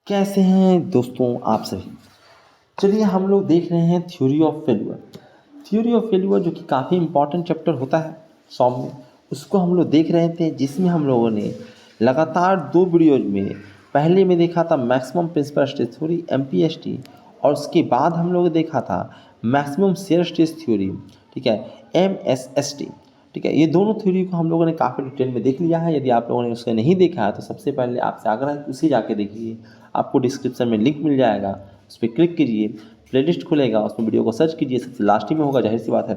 कैसे हैं दोस्तों आप सभी। चलिए हम लोग देख रहे हैं theory of failure. Theory of failure जो कि काफ़ी इंपॉर्टेंट चैप्टर होता है सॉम में, उसको हम लोग देख रहे थे, जिसमें हम लोगों ने लगातार 2 वीडियोज में पहले में देखा था maximum principal stress theory MPST, और उसके बाद हम लोग देखा था मैक्सिमम शेयर स्ट्रेस थ्योरी, ठीक है, MSST। ठीक है, ये दोनों थ्योरी को हम लोगों ने काफ़ी डिटेल में देख लिया है। यदि आप लोगों ने उसे नहीं देखा है तो सबसे पहले आपसे आग्रह है कि उसे जाके देखिए। आपको डिस्क्रिप्शन में लिंक मिल जाएगा, उस पर क्लिक कीजिए, प्लेलिस्ट खुलेगा, उसमें वीडियो को सर्च कीजिए, सबसे लास्ट ही में होगा, जाहिर सी बात है।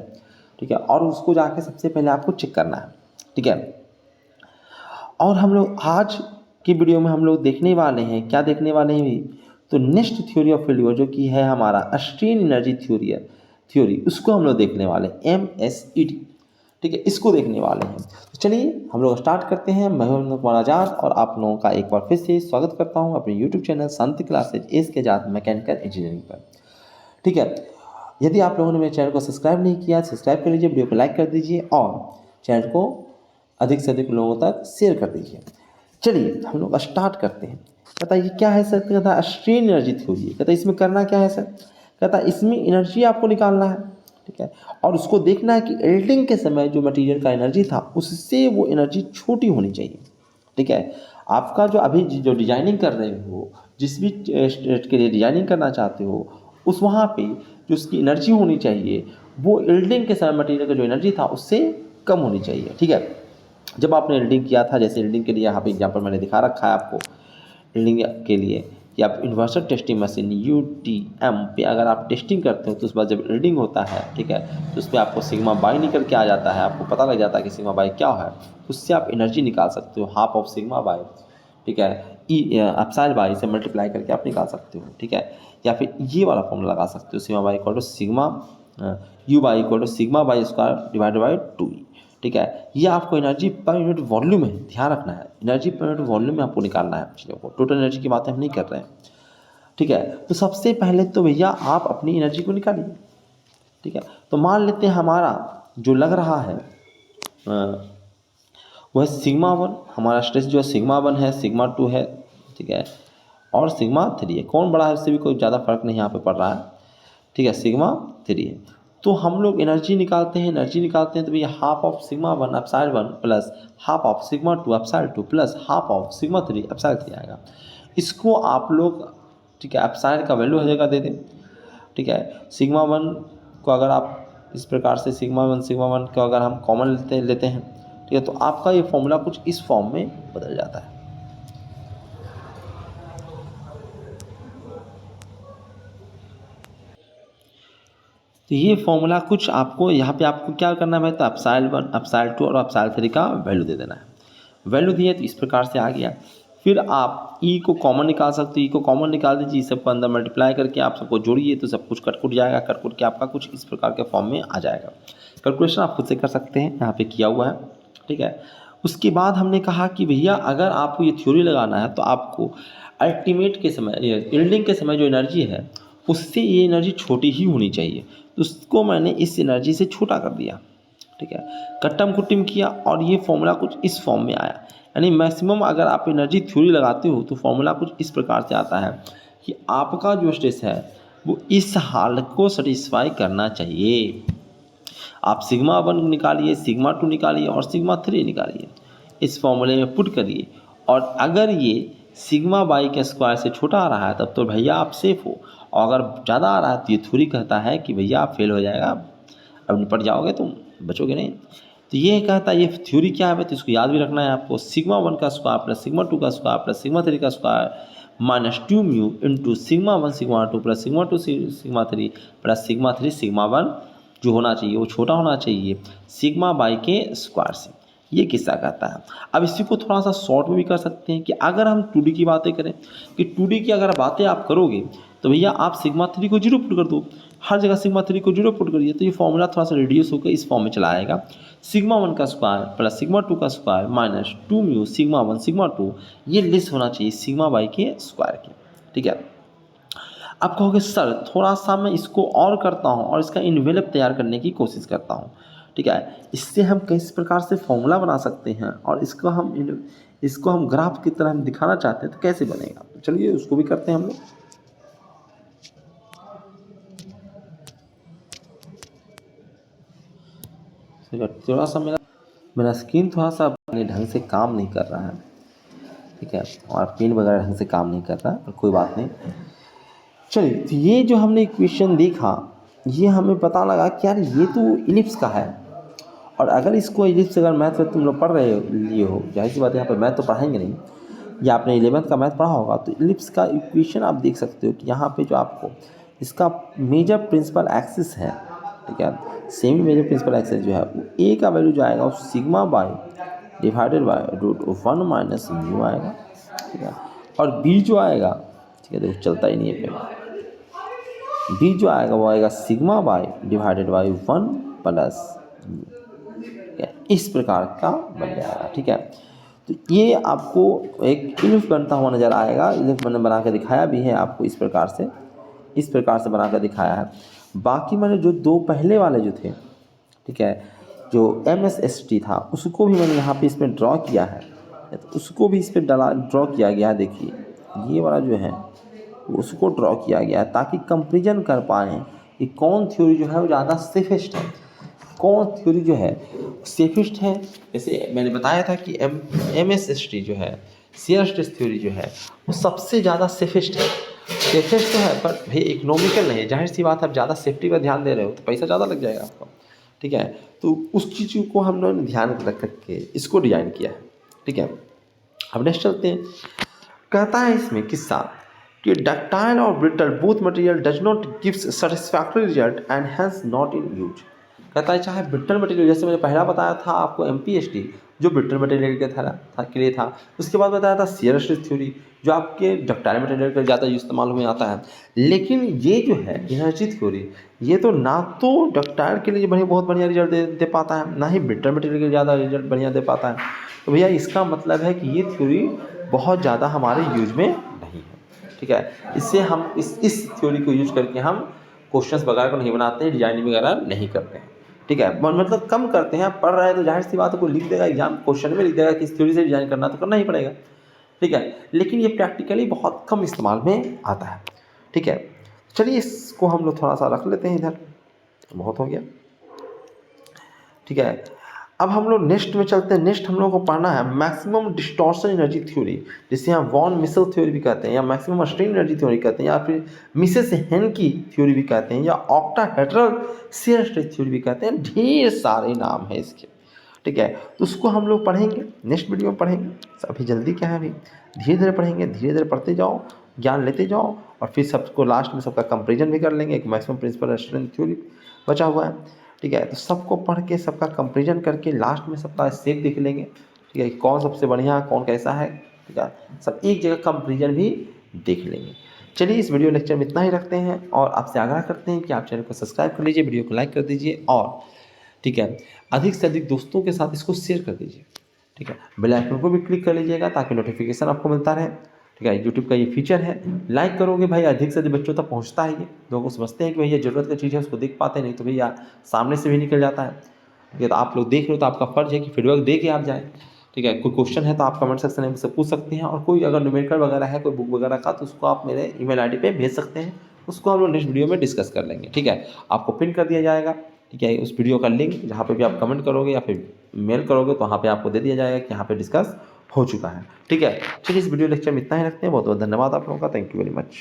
ठीक है, और उसको जाके सबसे पहले आपको चेक करना है। ठीक है, और हम लोग आज की वीडियो में हम लोग देखने वाले हैं, क्या देखने वाले हैं भी, तो नेक्स्ट थ्योरी ऑफ फेल्यूर जो कि है हमारा स्ट्रेन एनर्जी थ्योरी, उसको हम लोग देखने वाले हैं, MSET। ठीक है, इसको देखने वाले हैं। तो चलिए हम लोग स्टार्ट करते हैं। मैं हूं कुमार आजाद और आप लोगों का एक बार फिर से स्वागत करता हूं अपने यूट्यूब चैनल शांति क्लासेज इसके आजाद मैकेनिकल इंजीनियरिंग पर। ठीक है, यदि आप लोगों ने मेरे चैनल को सब्सक्राइब नहीं किया, सब्सक्राइब कर लीजिए, वीडियो को लाइक कर दीजिए और चैनल को अधिक से अधिक लोगों तक शेयर कर दीजिए। चलिए हम लोग स्टार्ट करते हैं। कहता ये क्या है सर? कहता है स्ट्रेन एनर्जी थ्योरी। कहता इसमें करना क्या है सर? कहता इसमें एनर्जी आपको निकालना है। ठीक है, और उसको देखना है कि एल्डिंग के समय जो मटेरियल का एनर्जी था उससे वो एनर्जी छोटी होनी चाहिए। ठीक है, आपका जो अभी जो डिजाइनिंग कर रहे हो, जिस भी स्टेट के लिए डिजाइनिंग करना चाहते हो, उस वहाँ पे जो उसकी एनर्जी होनी चाहिए वो एल्डिंग के समय मटेरियल का जो एनर्जी था उससे कम होनी चाहिए। ठीक है, जब आपने एल्डिंग किया था, जैसे एल्डिंग के लिए यहाँ पे एग्जांपल मैंने दिखा रखा है आपको, एल्डिंग के लिए कि आप यूनिवर्सल टेस्टिंग मशीन UTM पे अगर आप टेस्टिंग करते हो तो उस बाद जब एल्डिंग होता है, ठीक है, तो उस पर आपको सिग्मा बाई निकल के आ जाता है, आपको पता लग जाता है कि सिग्मा बाई क्या है। उससे आप एनर्जी निकाल सकते हो, हाफ ऑफ सिग्मा बाई, ठीक है, एप्सिलॉन बाई से मल्टीप्लाई करके आप निकाल सकते हो। ठीक है, या फिर ये वाला फॉर्मूला लगा सकते हो, sigma by equal to sigma U by equal to sigma by square divided by 2। ठीक है, ये आपको एनर्जी पर यूनिट वॉल्यूम है, ध्यान रखना है, एनर्जी पर यूनिट वॉल्यूम में आपको निकालना है चीज़ों को, टोटल एनर्जी की बातें हम नहीं कर रहे हैं। ठीक है, तो सबसे पहले तो भैया आप अपनी एनर्जी को निकालिए। ठीक है, तो मान लेते हैं हमारा जो लग रहा है वह सिग्मा 1, हमारा स्ट्रेस जो है सिग्मा 1 है, सिग्मा 2 है, ठीक है, और सिग्मा 3 है। कौन बड़ा है उससे भी कोई ज़्यादा फर्क नहीं यहाँ पे पड़ रहा है। ठीक है, सिग्मा 3 है। तो हम लोग एनर्जी निकालते हैं तो भैया half of sigma 1 epsilon 1 plus half of sigma 2 epsilon 2 plus half of sigma 3 epsilon 3 आएगा। इसको आप लोग, ठीक है, एप्सिलॉन का वैल्यू हर जगह दे दें। ठीक है, सिग्मा 1 को अगर आप इस प्रकार से सिग्मा 1 को अगर हम कॉमन लेते हैं, ठीक है, तो आपका ये फॉर्मूला कुछ इस फॉर्म में बदल जाता है। तो ये फॉर्मूला कुछ आपको यहाँ पे आपको क्या करना है, तो एप्सिलॉन 1 एप्सिलॉन 2 और एप्सिलॉन 3 का वैल्यू दे देना है। वैल्यू दिए तो इस प्रकार से आ गया। फिर आप E को कॉमन निकाल सकते हो, E को कॉमन निकाल दीजिए, सबको अंदर मल्टीप्लाई करके आप सबको जोड़िए तो सब कुछ कट जाएगा, कट के आपका कुछ इस प्रकार के फॉर्म में आ जाएगा। कैलकुलेशन आप खुद से कर सकते हैं, यहाँ पे किया हुआ है। ठीक है, उसके बाद हमने कहा कि भैया अगर आपको ये थ्योरी लगाना है तो आपको अल्टीमेट के समय, यील्डिंग के समय जो एनर्जी है उससे ये एनर्जी छोटी ही होनी चाहिए। तो उसको मैंने इस एनर्जी से छोटा कर दिया। ठीक है, कट्टम कुट्टिम किया और ये फॉर्मूला कुछ इस फॉर्म में आया। यानी मैक्सिमम अगर आप एनर्जी थ्योरी लगाते हो तो फॉर्मूला कुछ इस प्रकार से आता है कि आपका जो स्ट्रेस है वो इस हाल को सेटिस्फाई करना चाहिए। आप सिग्मा 1 निकालिए, सिग्मा 2 निकालिए और सिग्मा 3 निकालिए, इस फॉर्मूले में पुट करिए, और अगर ये सिग्मा बाई के स्क्वायर से छोटा आ रहा है तब तो भैया आप सेफ हो, और अगर ज़्यादा आ रहा है तो ये थ्योरी कहता है कि भैया आप फेल हो जाएगा, अब निपट जाओगे, तुम बचोगे नहीं। तो ये कहता है, ये थ्योरी क्या है तो इसको याद भी रखना है आपको। सिग्मा 1 का स्क्वायर प्लस सिग्मा 2 का स्क्वायर प्लस सिग्मा 3 का square minus 2 mu into sigma 1 sigma 2 plus sigma 2 sigma 3 plus sigma 3 sigma 1 जो होना चाहिए वो छोटा होना चाहिए सिग्मा बाई के स्क्वायर से। ये किस्सा कहता है। अब इसी को थोड़ा सा शॉर्ट में भी कर सकते हैं कि अगर हम 2D की बातें करें कि 2D की अगर बातें आप करोगे तो भैया आप सिग्मा 3 को 0 पुट कर दो, हर जगह सिग्मा 3 को 0 पुट करिए तो ये फॉर्मूला थोड़ा सा रिड्यूस होकर इस फॉर्म में चला आएगा। सिग्मा 1 का स्क्वायर प्लस सिग्मा 2 का square minus 2 mu sigma 1 sigma 2, ये लेस होना चाहिए सिग्मा बाई के स्क्वायर के। ठीक है, आप कहोगे सर थोड़ा सा मैं इसको और करता हूँ और इसका इन्वेलप तैयार करने की कोशिश करता हूँ। ठीक है, इससे हम किस प्रकार से फॉर्मूला बना सकते हैं और इसको हम ग्राफ की तरह हम दिखाना चाहते हैं तो कैसे बनेगा। चलिए उसको भी करते हैं हम लोग। थोड़ा सा मेरा स्क्रीन थोड़ा सा अपने ढंग से काम नहीं कर रहा है, ठीक है, और पेन वगैरह ढंग से काम नहीं कर रहा है, कोई बात नहीं। चलिए, तो ये जो हमने इक्वेशन देखा, ये हमें पता लगा कि यार ये तो इलिप्स का है, और अगर इसको इलिप्स अगर मैथ में तुम लोग पढ़ रहे लिए हो, जाहिर सी बात है यहाँ पर मैथ तो पढ़ाएंगे नहीं, या आपने 11th का मैथ पढ़ा होगा, तो इलिप्स का इक्वेशन आप देख सकते हो कि यहाँ पे जो आपको इसका मेजर प्रिंसिपल एक्सिस है, ठीक है, सेमी मेजर प्रिंसिपल एक्सिस जो है वो ए का वैल्यू जो आएगा वो sigma by divided by √1 minus mu आएगा, ठीक है, और बी जो आएगा, ठीक है, देखो चलता ही नहीं है पे, बी जो आएगा वो आएगा sigma by divided by 1 plus mu, इस प्रकार का बन जाएगा, ठीक है। तो ये आपको एक इलिप्स बनता हुआ नज़र आएगा, इलिप्स मैंने बना के दिखाया भी है आपको, इस प्रकार से बना कर दिखाया है। बाकी मैंने जो दो पहले वाले जो थे, ठीक है, जो MSST था उसको भी मैंने यहाँ पे इसमें ड्रॉ किया है, तो उसको भी इस पर ड्रॉ किया गया है। देखिए ये वाला जो है उसको ड्रॉ किया गया है ताकि कंपेरिजन कर पाएँ कि कौन थ्योरी जो है वो ज़्यादा सेफेस्ट है, कौन थ्योरी जो है सेफेस्ट है। जैसे मैंने बताया था कि MSST जो है, शेयर स्ट्रेस थ्योरी जो है वो सबसे ज़्यादा सेफेस्ट है। सेफेस्ट तो है पर भाई इकोनॉमिकल नहीं है, जाहिर सी बात है, आप ज़्यादा सेफ्टी पर ध्यान दे रहे हो तो पैसा ज़्यादा लग जाएगा आपका, ठीक है। तो उस चीज़ को हम लोगों ने ध्यान रख के इसको डिज़ाइन किया है, ठीक है। अब नेक्स्ट चलते हैं। कहता है इसमें किस्सा कि डक्टाइल और brittle both material does not gives satisfactory result and hence not in use. कहता है चाहे ब्रिटल मटेरियल, जैसे मैंने पहला बताया था आपको MPST जो ब्रिटल मटेरियल के लिए था, उसके बाद बताया था शेयर स्ट्रेस थ्योरी जो आपके डक्टाइल मटेरियल का ज़्यादा इस्तेमाल में आता है। लेकिन ये जो है एनर्जी थ्योरी, ये तो ना तो डक्टाइल के लिए बहुत बढ़िया रिजल्ट दे पाता है, ना ही ब्रिटल मटेरियल के लिए ज़्यादा रिजल्ट बढ़िया दे पाता है। तो भैया इसका मतलब है कि ये थ्योरी बहुत ज़्यादा हमारे यूज में नहीं है, ठीक है। इससे हम इस थ्योरी को यूज करके हम क्वेश्चंस वगैरह को नहीं बनाते हैं, डिजाइनिंग वगैरह नहीं करते हैं, ठीक है, मतलब कम करते हैं। पढ़ रहे हैं तो जाहिर सी बात है, को लिख देगा एग्जाम क्वेश्चन में लिख देगा कि इस थ्योरी से डिजाइन करना, तो करना ही पड़ेगा, ठीक है। लेकिन ये प्रैक्टिकली बहुत कम इस्तेमाल में आता है, ठीक है। चलिए इसको हम लोग थोड़ा सा रख लेते हैं इधर, बहुत हो गया, ठीक है। अब हम लोग नेक्स्ट में चलते हैं। नेक्स्ट हम लोग को पढ़ना है मैक्सिमम डिस्टॉर्शन एनर्जी थ्योरी, जिसे हम वॉन मिसल थ्योरी भी कहते हैं, या मैक्सिमम स्ट्रेन एनर्जी थ्योरी कहते हैं, या फिर मिसेस हेनकी थ्योरी भी कहते हैं, या ऑक्टाहेड्रल शेयर स्ट्रेस थ्योरी भी कहते हैं। ढेर सारे नाम है इसके, ठीक है। तो उसको हम लोग पढ़ेंगे, नेक्स्ट वीडियो में पढ़ेंगे। अभी जल्दी क्या है, अभी धीरे धीरे पढ़ेंगे, धीरे धीरे पढ़ते जाओ, ज्ञान लेते जाओ, और फिर सबको लास्ट में सबका कंपेरिजन भी कर लेंगे। एक मैक्सिमम प्रिंसिपल स्ट्रेंथ थ्योरी बचा हुआ है, ठीक है। तो सबको पढ़ के सबका कंपेरिजन करके लास्ट में सबका सेक देख लेंगे, ठीक है, कौन सबसे बढ़िया कौन कैसा है, ठीक है। सब एक जगह कंपेरिजन भी देख लेंगे। चलिए इस वीडियो लेक्चर में इतना ही रखते हैं, और आपसे आग्रह करते हैं कि आप चैनल को सब्सक्राइब कर लीजिए, वीडियो को लाइक कर दीजिए, और ठीक है अधिक से अधिक दोस्तों के साथ इसको शेयर कर दीजिए, ठीक है। बेल आइकन को भी क्लिक कर लीजिएगा ताकि नोटिफिकेशन आपको मिलता रहे, ठीक है। यूट्यूब का ये फीचर है, लाइक करोगे भाई अधिक से अधिक बच्चों तक पहुंचता है, ये लोगों समझते हैं कि भैया ज़रूरत की चीज़ है, उसको देख पाते हैं, नहीं तो भैया सामने से भी निकल जाता है, ठीक है। तो आप लोग देख रहे हो तो आपका फ़र्ज़ है कि फीडबैक दे के आप जाएँ, ठीक है। कोई क्वेश्चन है तो आप कमेंट सेक्शन में मुझसे पूछ सकते हैं, और कोई अगर न्यूमेरिकल वगैरह है कोई बुक वगैरह का, तो उसको आप मेरे email ID पे भेज सकते हैं, उसको हम लोग नेक्स्ट वीडियो में डिस्कस कर लेंगे, ठीक है। आपको पिन कर दिया जाएगा, ठीक है, उस वीडियो का लिंक, जहाँ पे भी आप कमेंट करोगे या फिर मेल करोगे तो वहाँ पे आपको दे दिया जाएगा कि यहाँ पे डिस्कस हो चुका है, ठीक है। चलिए इस वीडियो लेक्चर में इतना ही रखते हैं। बहुत बहुत धन्यवाद आप लोगों का, थैंक यू वेरी मच।